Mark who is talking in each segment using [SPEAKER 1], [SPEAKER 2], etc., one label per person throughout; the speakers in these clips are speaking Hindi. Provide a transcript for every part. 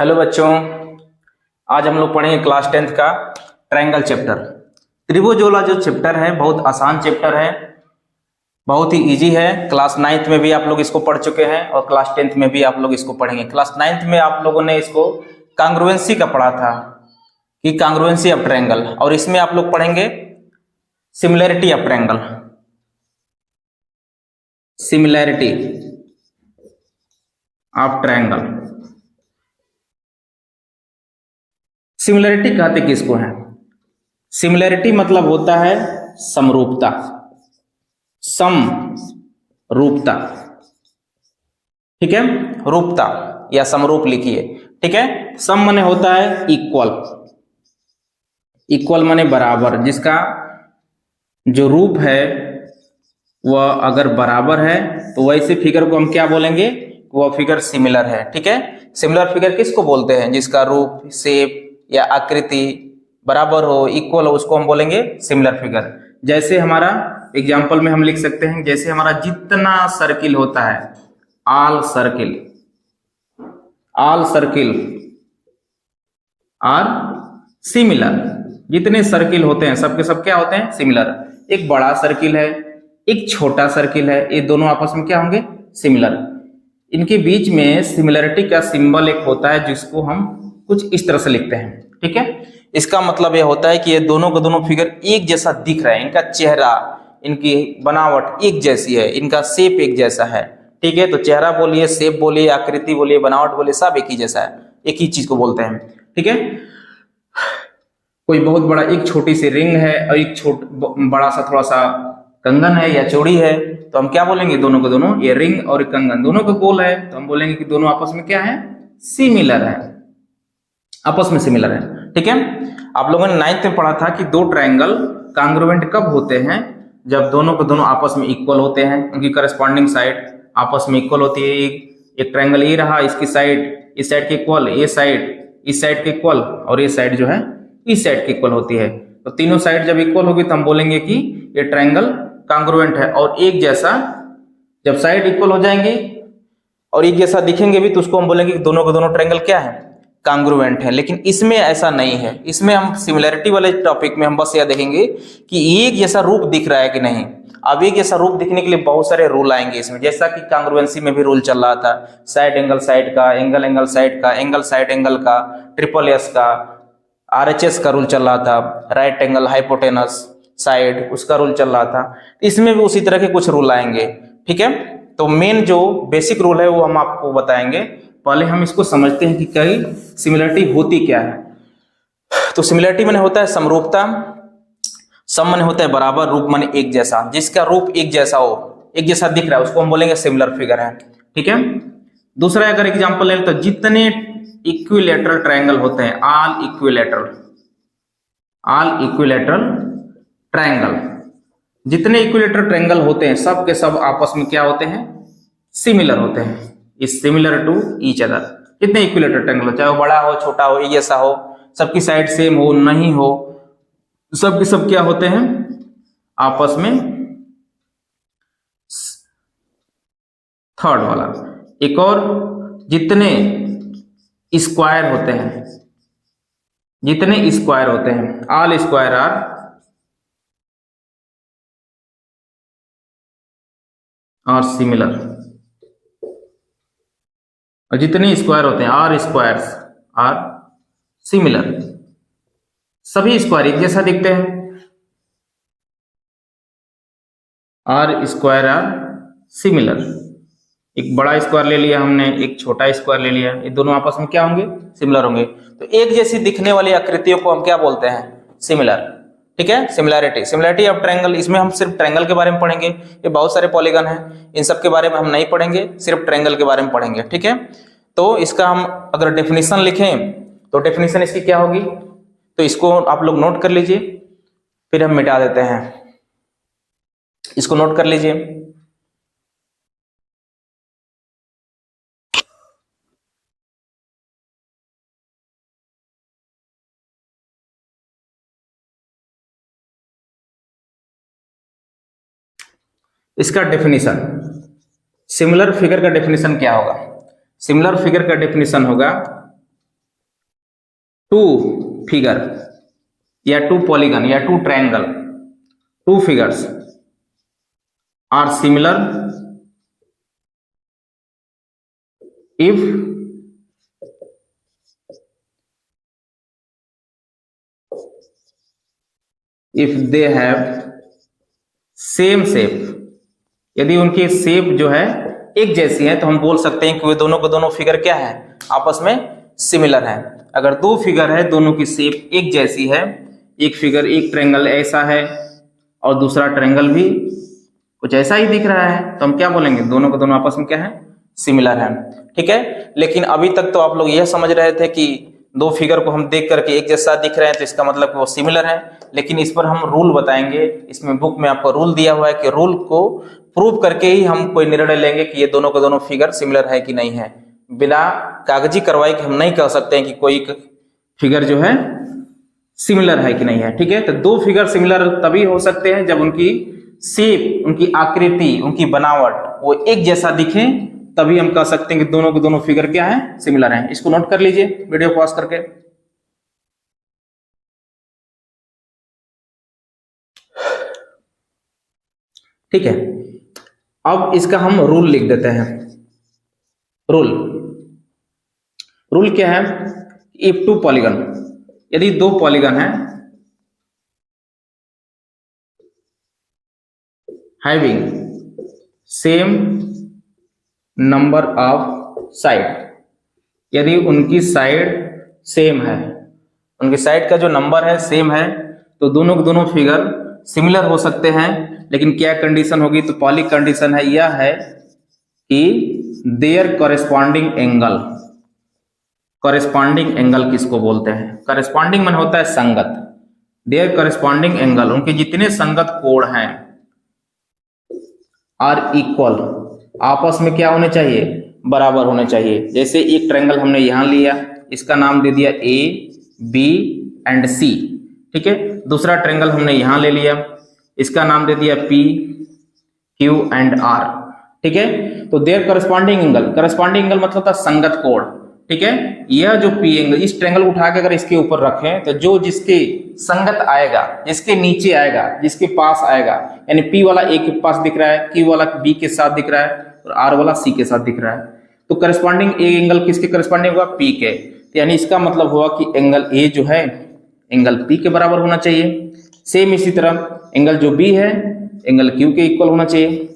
[SPEAKER 1] हेलो बच्चों, आज हम लोग पढ़ेंगे क्लास 10th का ट्रायंगल चैप्टर। त्रिभुज वाला जो चैप्टर है बहुत आसान चैप्टर है, बहुत ही इजी है। क्लास 9th में भी आप लोग इसको पढ़ चुके हैं और क्लास 10th में भी आप लोग इसको पढ़ेंगे। क्लास 9th में आप लोगों ने इसको कांग्रुएंसी का पढ़ा था कि कांग्रुएंसी ऑफ ट्रायंगल, और इसमें आप लोग पढ़ेंगे similarity of triangle. Similarity of triangle, similarity कहते किसको है? सिमिलैरिटी मतलब होता है समरूपता, समरूपता, ठीक है। रूपता या समरूप लिखिए, ठीक है। सम माने होता है इक्वल, इक्वल माने बराबर, जिसका जो रूप है वह अगर बराबर है तो वैसे फिगर को हम क्या बोलेंगे? वह फिगर सिमिलर है, ठीक है। सिमिलर फिगर किसको बोलते हैं? जिसका रूप, शेप या आकृति बराबर हो, इक्वल हो, उसको हम बोलेंगे सिमिलर फिगर। जैसे हमारा एग्जाम्पल में हम लिख सकते हैं, जैसे हमारा जितना सर्किल होता है, all circle, all circle are similar. जितने सर्किल होते हैं सबके सब क्या होते हैं? सिमिलर। एक बड़ा सर्किल है, एक छोटा सर्किल है, ये दोनों आपस में क्या होंगे? सिमिलर। इनके बीच में सिमिलरिटी का सिंबल एक होता है जिसको हम कुछ इस तरह से लिखते हैं, ठीक है। इसका मतलब यह होता है कि ये दोनों के दोनों फिगर एक जैसा दिख रहा है, इनका चेहरा, इनकी बनावट एक जैसी है, इनका शेप एक जैसा है, ठीक है। तो चेहरा बोलिए, शेप बोलिए, आकृति बोलिए, बनावट बोलिए, सब एक ही जैसा है, एक ही चीज को बोलते हैं, ठीक है। कोई बहुत बड़ा, एक छोटी सी रिंग है और एक बड़ा सा थोड़ा सा कंगन है या चूड़ी है, तो हम क्या बोलेंगे? दोनों के दोनों, ये रिंग और कंगन दोनों का गोल है, तो हम बोलेंगे कि दोनों आपस में क्या है? सिमिलर है, आपस में सिमिलर है, ठीक है। आप लोगों ने 9th में पढ़ा था कि दो ट्रायंगल कांग्रुएंट कब होते हैं? जब दोनों के दोनों आपस में इक्वल होते हैं, उनकी करस्पॉन्डिंग साइड आपस में इक्वल होती है। एक ट्रायंगल ये रहा, इसकी साइड इस साइड के इक्वल, ये साइड इस साइड के इक्वल, और ये साइड जो है इस साइड के इक्वल होती है। तो तीनों साइड जब इक्वल होगी तो हम बोलेंगे कि ये ट्रायंगल कांग्रुएंट है और एक जैसा। जब साइड इक्वल हो जाएंगे और एक जैसा दिखेंगे भी तो उसको हम बोलेंगे कि दोनों के दोनों ट्रायंगल क्या है? कांग्रुएंट है। लेकिन इसमें ऐसा नहीं है, इसमें हम सिमिलैरिटी वाले टॉपिक में हम बस यह देखेंगे कि एक जैसा रूप दिख रहा है कि नहीं। अब एक जैसा रूप दिखने के लिए बहुत सारे रूल आएंगे इसमें, जैसा कि कांग्रुएंसी में भी रूल चल रहा था, साइड एंगल साइड का, एंगल एंगल साइड का, एंगल साइड एंगल का, ट्रिपल एस का, RHS का रूल चल रहा था, राइट एंगल हाइपोटेनस साइड, उसका रूल चल रहा था। इसमें भी उसी तरह के कुछ रूल आएंगे, ठीक है। तो मेन जो बेसिक रूल है वो हम आपको बताएंगे। पहले हम इसको समझते हैं कि कई सिमिलरिटी होती क्या है। तो सिमिलरिटी माने होता है समरूपता, सम माने होता है बराबर, रूप माने एक जैसा, जिसका रूप एक जैसा हो, एक जैसा दिख रहा है, उसको हम बोलेंगे सिमिलर फिगर है, ठीक है। दूसरा अगर एग्जांपल ले तो जितने इक्विलैटरल ट्रायंगल होते हैं, all equilateral, all equilateral triangle, जितने इक्विलैटरल ट्रायंगल होते हैं सब के सब आपस में क्या होते हैं? सिमिलर होते हैं, is similar to each other. कितने इक्विलैटरल ट्रायंगल हो, चाहे वो बड़ा हो, छोटा हो, एक जैसा हो, सबकी साइड सेम हो, नहीं हो, सब के सब क्या होते हैं? आपस में। थर्ड वाला एक और, जितने स्क्वायर होते हैं, जितने स्क्वायर होते हैं, ऑल स्क्वायर आर सिमिलर। और जितने स्क्वायर होते हैं, आर स्क्वायर्स आर सिमिलर, सभी स्क्वायर एक जैसा दिखते हैं। Are square are similar. एक बड़ा स्क्वायर ले लिया हमने, एक छोटा स्क्वायर ले लिया, ये दोनों आपस में क्या होंगे? सिमिलर होंगे। तो एक जैसी दिखने वाली आकृतियों को हम क्या बोलते हैं? सिमिलर, ठीक है। सिमिलैरिटी, सिमिलैरिटी ऑफ ट्रायंगल, इसमें हम सिर्फ ट्रायंगल के बारे में पढ़ेंगे। ये बहुत सारे पॉलीगन हैं, इन सब के बारे में हम नहीं पढ़ेंगे, सिर्फ ट्रायंगल के बारे में पढ़ेंगे, ठीक है। तो इसका हम अगर डेफिनेशन लिखें तो डेफिनेशन इसकी क्या होगी? तो इसको आप लोग नोट कर लीजिए, फिर हम मिटा देते हैं। इसको नोट कर लीजिए। इसका डेफिनेशन, सिमिलर फिगर का डेफिनेशन क्या होगा? सिमिलर फिगर का डेफिनेशन होगा टू फिगर या टू पॉलीगन या two triangle, two figures are similar if they have same shape, यदि उनकी शेप जो है एक जैसी है तो हम बोल सकते हैं कि वे दोनों को दोनों फिगर क्या है, आपस में सिमिलर है। अगर दो फिगर है दोनों की शेप एक जैसी है, एक फिगर एक ट्रायंगल ऐसा है और दूसरा ट्रायंगल भी कुछ ऐसा ही दिख रहा है, तो हम क्या बोलेंगे, दोनों को दोनों आपस में क्या है, सिमिलर है। ठीक है, लेकिन अभी तक तो आप लोग यह समझ रहे थे कि दो फिगर को हम देख करके एक जैसा दिख रहे हैं तो इसका मतलब वो सिमिलर है, लेकिन इस पर हम रूल बताएंगे। इसमें बुक में आपको रूल दिया हुआ है कि रूल को प्रूव करके ही हम कोई निर्णय लेंगे कि ये दोनों को दोनों फिगर सिमिलर है कि नहीं है। बिना कागजी कार्रवाई के हम नहीं कह सकते हैं कि कोई फिगर जो है सिमिलर है कि नहीं है। ठीक है, तो दो फिगर सिमिलर तभी हो सकते हैं जब उनकी शेप, उनकी आकृति, उनकी बनावट वो एक जैसा दिखे, तभी हम कह सकते हैं कि दोनों के दोनों फिगर क्या है, सिमिलर हैं। इसको नोट कर लीजिए वीडियो पॉज करके। ठीक है, अब इसका हम रूल लिख देते हैं। रूल क्या है, इफ टू पॉलीगन, यदि दो पॉलीगन है having same number of side, यदि उनकी साइड सेम है, उनकी साइड का जो नंबर है सेम है, तो दोनों के दोनों फिगर सिमिलर हो सकते हैं। लेकिन क्या कंडीशन होगी, तो पहली कंडीशन है यह है कि there corresponding angle, corresponding angle किसको बोलते हैं, कॉरेस्पॉन्डिंग मन होता है संगत, देयर कॉरेस्पॉन्डिंग एंगल, उनके जितने संगत कोण हैं आर इक्वल, आपस में क्या होने चाहिए, बराबर होने चाहिए। जैसे एक ट्रायंगल हमने यहां लिया, इसका नाम दे दिया ए बी एंड सी। ठीक है, दूसरा ट्रायंगल हमने यहां ले लिया, इसका नाम दे दिया पी क्यू एंड आर। ठीक है, तो their corresponding angle, corresponding angle मतलब था संगत कोण। ठीक है, यह जो पी एंगल, इस ट्रायंगल को उठा के अगर इसके ऊपर रखें तो जो जिसके संगत आएगा, जिसके नीचे आएगा, जिसके पास आएगा, यानी पी वाला ए के पास दिख रहा है, क्यू वाला बी के साथ दिख रहा है और आर वाला सी के साथ दिख रहा है, तो करस्पॉन्डिंग ए एंगल किसके करस्पॉन्डिंग होगा, पी के। यानी इसका मतलब हुआ कि एंगल ए जो है एंगल पी के बराबर होना चाहिए। सेम इसी तरह एंगल जो बी है एंगल क्यू के इक्वल होना चाहिए,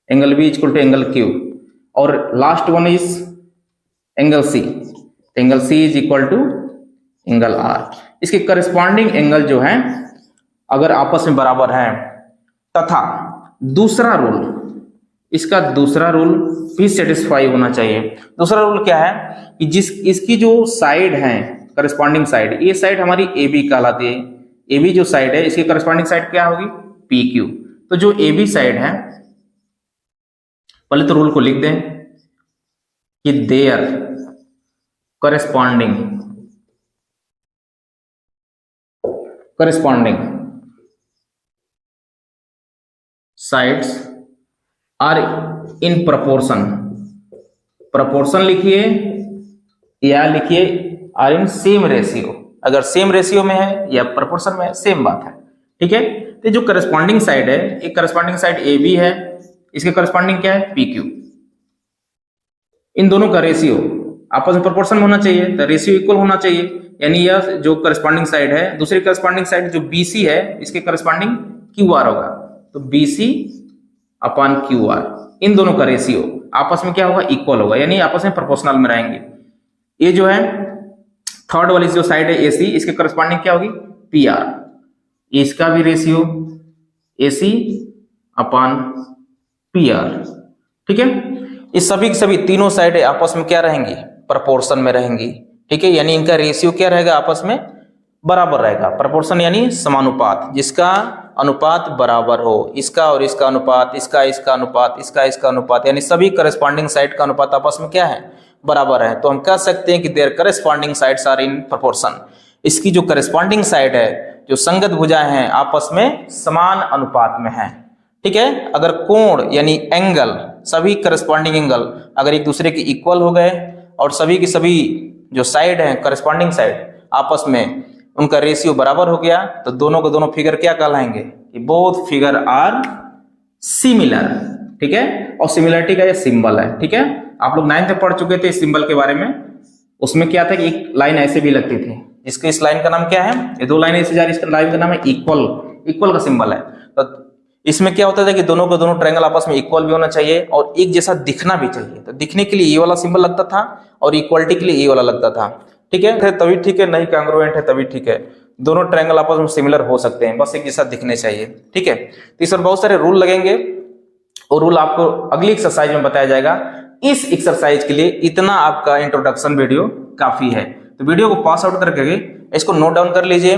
[SPEAKER 1] angle B equal to angle Q. और last one is angle C, angle C is equal to angle R. इसके करस्पॉन्डिंग एंगल जो है अगर आपस में बराबर है, तथा दूसरा रूल, इसका दूसरा रूल भी सेटिस्फाई होना चाहिए। दूसरा रूल क्या है कि जिस इसकी जो साइड है, करस्पॉन्डिंग साइड, ये साइड हमारी ए बी कहलाती है, ए बी जो साइड है इसकी करस्पॉन्डिंग साइड क्या होगी, पी क्यू। तो जो ए बी साइड है, पहले तो रूल को लिख दें कि their corresponding sides are in proportion, proportion लिखिए या लिखिए आर इन सेम रेशियो, अगर सेम रेशियो में है या प्रोपोर्शन में है सेम बात है। ठीक है, तो जो करस्पॉन्डिंग साइड है, एक करस्पॉन्डिंग साइड ए बी है, इसके करस्पॉन्डिंग क्या है, पी क्यू। इन दोनों का रेशियो आपस में प्रोपोर्शन में होना चाहिए, तो रेशियो इक्वल होना चाहिए। यानी यह जो करस्पॉन्डिंग साइड है, दूसरी करस्पॉन्डिंग साइड जो बीसी है, इसके करस्पॉन्डिंग क्यू आर होगा, तो बीसी अपॉन क्यू आर, इन दोनों का रेशियो आपस में क्या होगा, इक्वल होगा, यानी आपस में प्रोपोर्शनल में रहेंगे। ये जो है थर्ड वाली जो साइड है एसी, इसके करस्पॉन्डिंग क्या होगी, पी आर, इसका भी ratio AC upon P R. ठीक है, इस सभी तीनों साइडें आपस में क्या रहेंगी, प्रोपोर्शन में रहेंगी। ठीक है, यानी इनका रेशियो क्या रहेगा, आपस में बराबर रहेगा। प्रोपोर्शन यानी समानुपात, जिसका अनुपात बराबर हो, इसका और इसका अनुपात, इसका अनुपात, इसका अनुपात, यानी सभी करस्पॉन्डिंग साइड का अनुपात आपस में क्या है, बराबर है। तो हम कह सकते हैं कि their corresponding sides are in proportion. इसकी जो करस्पॉन्डिंग साइड है, जो संगत भुजाएं हैं, आपस में समान अनुपात में है। ठीक है, अगर कोण यानी एंगल, सभी करस्पॉन्डिंग एंगल अगर एक दूसरे के इक्वल हो गए और सभी की सभी जो साइड है करस्पॉन्डिंग साइड आपस में उनका रेशियो बराबर हो गया तो दोनों के दोनों फिगर क्या कहलाएंगे कि बोथ फिगर आर सिमिलर। ठीक है, और सिमिलरिटी का ये सिंबल है। ठीक है, आप लोग 9th में पढ़ चुके थे इस सिंबल के बारे में। उसमें क्या था कि एक लाइन ऐसे भी लगती थी, इसके इस लाइन का नाम क्या है, ये दो लाइन ऐसे जा रही, इसका लाइन का नाम है इक्वल। इक्वल का सिंबल है। तो इसमें क्या होता था कि दोनों के दोनों ट्रायंगल आपस में इक्वल भी होना चाहिए और एक जैसा दिखना भी चाहिए। तो दिखने के लिए ये वाला सिंबल लगता था और इक्वलिटी के लिए ये वाला लगता था। ठीक है, तभी ठीक है, नहीं कांग्रुएंट है तभी ठीक है। दोनों ट्रायंगल आपस में सिमिलर हो सकते हैं, बस एक जैसा दिखने चाहिए। ठीक है, तो इस पर बहुत सारे रूल लगेंगे और रूल आपको अगली एक्सरसाइज में बताया जाएगा। इस एक्सरसाइज के लिए इतना आपका इंट्रोडक्शन वीडियो काफी है। तो वीडियो को पास आउट करके इसको नोट डाउन कर लीजिए।